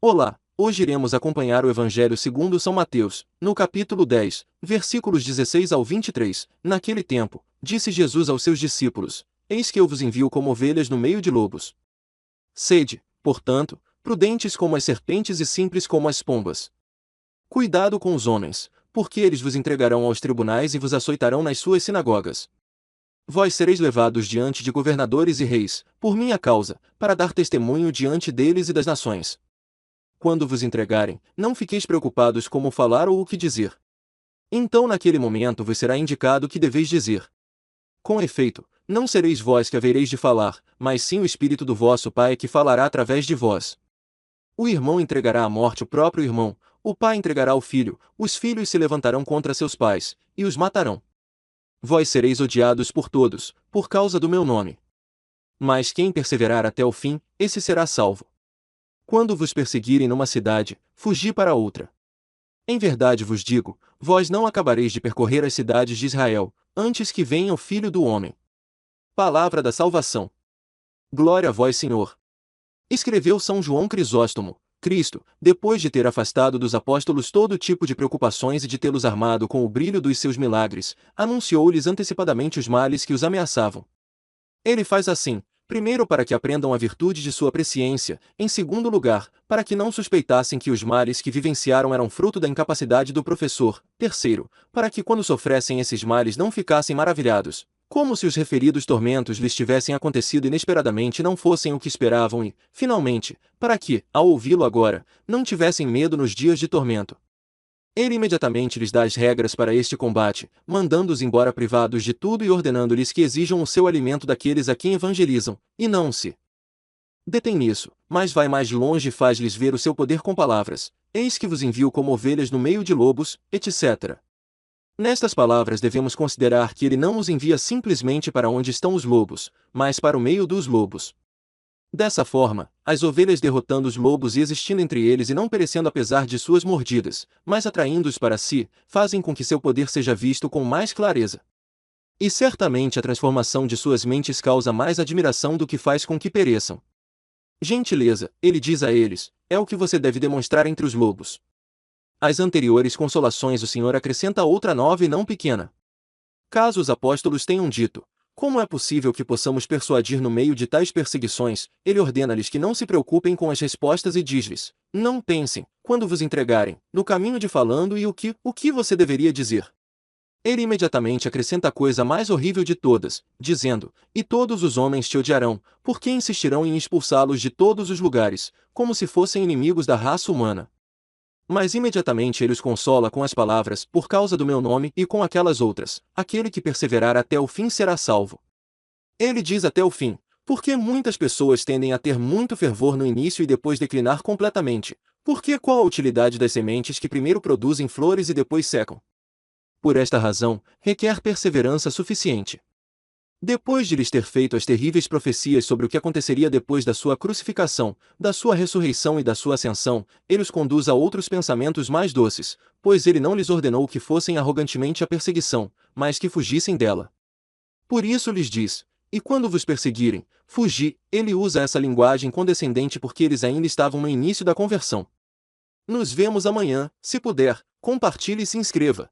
Olá, hoje iremos acompanhar o Evangelho segundo São Mateus, no capítulo 10, versículos 16 ao 23. Naquele tempo, disse Jesus aos seus discípulos: Eis que eu vos envio como ovelhas no meio de lobos. Sede, portanto, prudentes como as serpentes e simples como as pombas. Cuidado com os homens, porque eles vos entregarão aos tribunais e vos açoitarão nas suas sinagogas. Vós sereis levados diante de governadores e reis, por minha causa, para dar testemunho diante deles e das nações. Quando vos entregarem, não fiqueis preocupados como falar ou o que dizer. Então naquele momento vos será indicado o que deveis dizer. Com efeito, não sereis vós que havereis de falar, mas sim o Espírito do vosso Pai que falará através de vós. O irmão entregará à morte o próprio irmão, o pai entregará o filho, os filhos se levantarão contra seus pais, e os matarão. Vós sereis odiados por todos, por causa do meu nome. Mas quem perseverar até o fim, esse será salvo. Quando vos perseguirem numa cidade, fugi para outra. Em verdade vos digo, vós não acabareis de percorrer as cidades de Israel, antes que venha o Filho do Homem. Palavra da salvação. Glória a vós, Senhor. Escreveu São João Crisóstomo: Cristo, depois de ter afastado dos apóstolos todo tipo de preocupações e de tê-los armado com o brilho dos seus milagres, anunciou-lhes antecipadamente os males que os ameaçavam. Ele faz assim, primeiro para que aprendam a virtude de sua presciência, em segundo lugar, para que não suspeitassem que os males que vivenciaram eram fruto da incapacidade do professor, terceiro, para que quando sofressem esses males não ficassem maravilhados, como se os referidos tormentos lhes tivessem acontecido inesperadamente e não fossem o que esperavam e, finalmente, para que, ao ouvi-lo agora, não tivessem medo nos dias de tormento. Ele imediatamente lhes dá as regras para este combate, mandando-os embora privados de tudo e ordenando-lhes que exijam o seu alimento daqueles a quem evangelizam, e não se detém nisso, mas vai mais longe e faz-lhes ver o seu poder com palavras: Eis que vos envio como ovelhas no meio de lobos, etc. Nestas palavras devemos considerar que ele não os envia simplesmente para onde estão os lobos, mas para o meio dos lobos. Dessa forma, as ovelhas derrotando os lobos e existindo entre eles e não perecendo apesar de suas mordidas, mas atraindo-os para si, fazem com que seu poder seja visto com mais clareza. E certamente a transformação de suas mentes causa mais admiração do que faz com que pereçam. Gentileza, ele diz a eles, é o que você deve demonstrar entre os lobos. Às anteriores consolações o Senhor acrescenta outra nova e não pequena. Caso os apóstolos tenham dito: como é possível que possamos persuadir no meio de tais perseguições, ele ordena-lhes que não se preocupem com as respostas e diz-lhes: não pensem, quando vos entregarem, no caminho de falando e o que você deveria dizer. Ele imediatamente acrescenta a coisa mais horrível de todas, dizendo: e todos os homens te odiarão, porque insistirão em expulsá-los de todos os lugares, como se fossem inimigos da raça humana. Mas imediatamente ele os consola com as palavras: por causa do meu nome, e com aquelas outras: aquele que perseverar até o fim será salvo. Ele diz até o fim, porque muitas pessoas tendem a ter muito fervor no início e depois declinar completamente. Porque qual a utilidade das sementes que primeiro produzem flores e depois secam? Por esta razão, requer perseverança suficiente. Depois de lhes ter feito as terríveis profecias sobre o que aconteceria depois da sua crucificação, da sua ressurreição e da sua ascensão, ele os conduz a outros pensamentos mais doces, pois ele não lhes ordenou que fossem arrogantemente à perseguição, mas que fugissem dela. Por isso lhes diz: e quando vos perseguirem, fugi. Ele usa essa linguagem condescendente porque eles ainda estavam no início da conversão. Nos vemos amanhã, se puder, compartilhe e se inscreva.